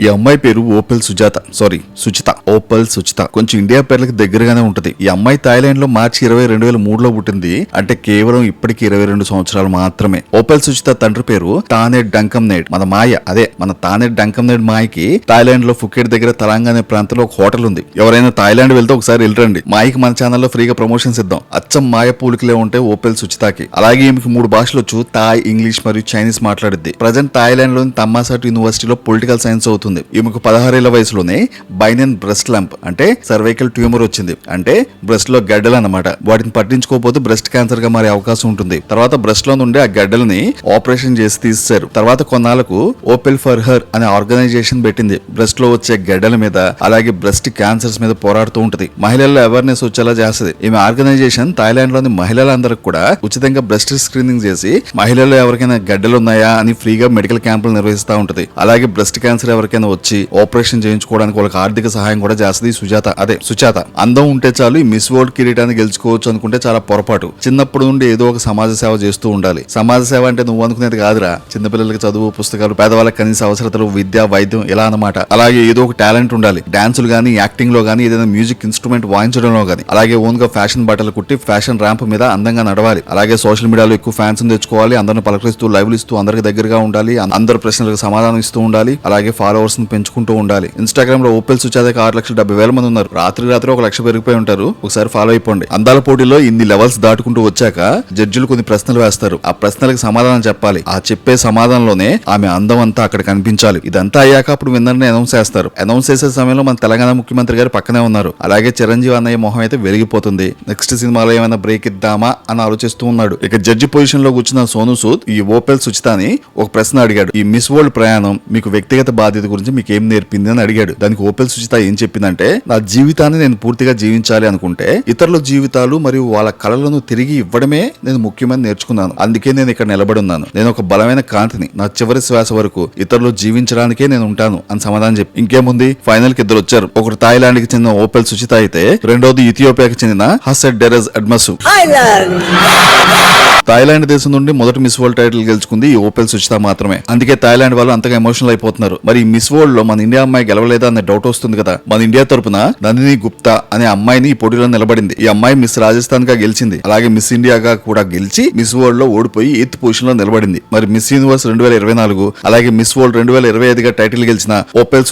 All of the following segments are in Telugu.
ఈ అమ్మాయి పేరు ఓపెల్ సుచిత. ఓపెల్ సుచిత కొంచెం ఇండియా పేర్లకు దగ్గరగానే ఉంటది. ఈ అమ్మాయి థాయిలాండ్ లో మార్చి 20, 2003లో పుట్టింది. అంటే కేవలం ఇప్పటికి 22 సంవత్సరాలు మాత్రమే. ఓపెల్ సుచిత తండ్రి పేరు తానెట్ డంకంనేడ్. మన తానెట్ డంకంనేడ్ మాయకి థాయిలాండ్ లో ఫుకెట్ దగ్గర తలాంగ్ అనే ప్రాంతంలో ఒక హోటల్ ఉంది. ఎవరైనా థాయిలాండ్ వెళ్తే ఒకసారి వెళ్ళరండి. మాయకి మన ఛానల్లో ఫ్రీగా ప్రమోషన్స్ ఇద్దాం. అచ్చం మాయ పూలికలే ఉంటే ఓపెల్ సుచితకి. అలాగే ఈమెకి 3 భాషలు వచ్చు. థాయ్, ఇంగ్లీష్ మరియు చైనీస్ మాట్లాడుద్ది. ప్రజెంట్ థాయిలాండ్ లోని తమ్మాసాట్ యూనివర్సిటీలో పొలిటికల్ సైన్స్ అవుతుంది. ఈమెకు 16 ఏళ్ల వయసులోనే బైనెన్ బ్రెస్ట్ లంప్ అంటే సర్వైకల్ ట్యూమర్ వచ్చింది. అంటే బ్రెస్ట్ లో గడ్డలు అన్నమాట. వాటిని పట్టించుకోకపోతే బ్రెస్ట్ క్యాన్సర్ గా మారే అవకాశం ఉంటుంది. తర్వాత బ్రెస్ట్ లో నుండి ఆ గడ్డలని ఆపరేషన్ చేసి తీసేశారు. తర్వాత కొన్నాళ్లకు ఓపెల్ ఫర్ హర్ అనే ఆర్గనైజేషన్ పెట్టింది. బ్రెస్ట్ లో వచ్చే గడ్డల మీద అలాగే బ్రెస్ట్ క్యాన్సర్స్ మీద పోరాడుతూ ఉంటది. మహిళల్లో అవేర్నెస్ వచ్చేలా చేస్తుంది. ఈమె ఆర్గనైజేషన్ థాయిలాండ్ లోని మహిళలందరికి కూడా ఉచితంగా బ్రెస్ట్ స్క్రీనింగ్ చేసి మహిళల్లో ఎవరికైనా గడ్డలు ఉన్నాయా అని ఫ్రీగా మెడికల్ క్యాంపులు నిర్వహిస్తూ ఉంటది. అలాగే బ్రెస్ట్ క్యాన్సర్ ఎవరికైనా వచ్చి ఆపరేషన్ చేయించుకోవడానికి వాళ్ళకి ఆర్థిక సహాయం కూడా చేస్తుంది. సుజాత అందం ఉంటే చాలు ఈ మిస్ వరల్డ్ కిరీటాన్ని గెలుచుకోవచ్చు అనుకుంటే చాలా పొరపాటు. చిన్నప్పటి నుండి ఏదో ఒక సమాజ సేవ చేస్తూ ఉండాలి. సమాజ సేవ అంటే నువ్వు అనుకునేది కాదురా. చిన్నపిల్లలకి చదువు, పుస్తకాలు, పేదవాళ్ళకి కనీస అవసరతలు, విద్య, వైద్యం ఇలా అన్నమాట. అలాగే ఏదో ఒక టాలెంట్ ఉండాలి. డాన్సులు గానీ, యాక్టింగ్ లో గానీ, ఏదైనా మ్యూజిక్ ఇన్స్ట్రుమెంట్ వాయించడంలో గానీ. అలాగే ఓన్ గా ఫ్యాషన్ బట్టలు కుట్టి ఫ్యాషన్ ర్యాంప్ మీద అందంగా నడవాలి. అలాగే సోషల్ మీడియాలో ఎక్కువ ఫ్యాన్స్ తెచ్చుకోవాలి. అందరిని పలకరిస్తూ లైవ్లు ఇస్తూ అందరికి దగ్గరగా ఉండాలి. అందరు ప్రశ్నలకు సమాధానం ఇస్తూ ఉండాలి. అలాగే ఫాలోవర్స్ ని పెంచుకుంటూ ఉండాలి. ఇన్స్టాగ్రామ్ లో ఓపెల్ సుచితకి 6,70,000 మంది ఉన్నారు. రాత్రి 1 లక్ష పెరిగిపోయి ఉంటారు. ఒకసారి ఫాలో అయిపోండి. అందాల పోటీలో ఇన్ని లెవెల్స్ దాటుకుంటూ వచ్చాక జడ్జిలు కొన్ని ప్రశ్నలు వేస్తారు. ఆ ప్రశ్నలకు సమాధానం చెప్పాలి. ఆ చెప్పే సమాధానంలోనే ఆమె అందం అంతా అక్కడ కనిపించాలి. ఇదంతా అయ్యాక అప్పుడు విన్నర్ని అనౌన్స్ చేస్తారు. అనౌన్స్ చేసే సమయంలో మన తెలంగాణ ముఖ్యమంత్రి గారు పక్కనే ఉన్నారు. అలాగే చిరంజీవి అన్నయ్య మొహం అయితే వెలిగిపోతుంది. నెక్స్ట్ సినిమాలో ఏమైనా బ్రేక్ ఇద్దామా అని ఆలోచిస్తూ ఉన్నాడు. ఇక జడ్జి పొజిషన్ లో కూర్చున్న సోను సూద్ ఈ ఓపెల్ సుచితని ఒక ప్రశ్న అడిగాడు. ఈ మిస్ వరల్డ్ ప్రయాణం మీకు వ్యక్తిగత బాధ్యత గురించి మీకు ఏం నేర్పింది అని అడిగాడు. దానికి ఓపెల్ సుచిత ఏం చెప్పిందంటే, నా జీవితాన్ని నేను పూర్తిగా జీవించాలి అనుకుంటే ఇతరుల జీవితాలు మరియు వాళ్ళ కళలను తిరిగి ఇవ్వడమే నేను ముఖ్యమని నేర్చుకున్నాను. అందుకే నేను ఇక్కడ నిలబడి ఉన్నాను. నేను ఒక బలమైన కాంతిని. నా చివరి శ్వాస వరకు ఇతరులు జీవించడానికే నేను ఉంటాను అని సమాధానం చెప్పి ఇంకేముంది, ఫైనల్ కి 2 వచ్చారు. ఒకరు థాయిలాండ్ కి చెందిన ఓపెల్ సుచిత అయితే రెండోది ఇథియోపియాకి చెందిన హసెట్ డెరెజ్ అడ్మసు. థాయిలాండ్ దేశం నుండి మొదటి మిస్ వరల్డ్ టైటిల్ గెలుచుకుంది ఈ ఓపెల్ సుచిత మాత్రమే. అందుకే థాయిలాండ్ వాళ్ళు అంతగా ఎమోషనల్ అయిపోతున్నారు. మరి మిస్ వరల్డ్ లో మన ఇండియా అమ్మాయి గెలవలేదా అనే డౌట్ వస్తుంది కదా. మన ఇండియా తరపున నందిని గుప్తా అనే అమ్మాయిని ఈ పోటీలో నిలబడింది. ఈ అమ్మాయి మిస్ రాజస్థాన్ గా గెలిచింది. అలాగే మిస్ ఇండియాగా కూడా గెలిచి మిస్ వరల్డ్ లో ఓడిపోయి 8th పొజిషన్ లో నిలబడింది. మరి మిస్ యూనివర్స్ 2024 అలాగే మిస్ వరల్డ్ 2025 గా టైటిల్ గెలిచిన ఓపెల్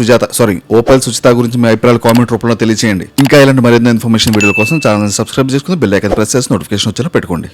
సుచిత గురించి మీ అభిప్రాయాలు కామెంట్ రూపంలో తెలియజేయండి. ఇంకా ఇలాంటి మరిన్ని ఇన్ఫర్మేషన్ వీడియోల కోసం ఛానల్ సబ్స్క్రైబ్ చేసుకుని బెల్ ఐకాన్ ప్రెస్ చేసి నోటిఫికేషన్ వచ్చేలా పెట్టుకోండి.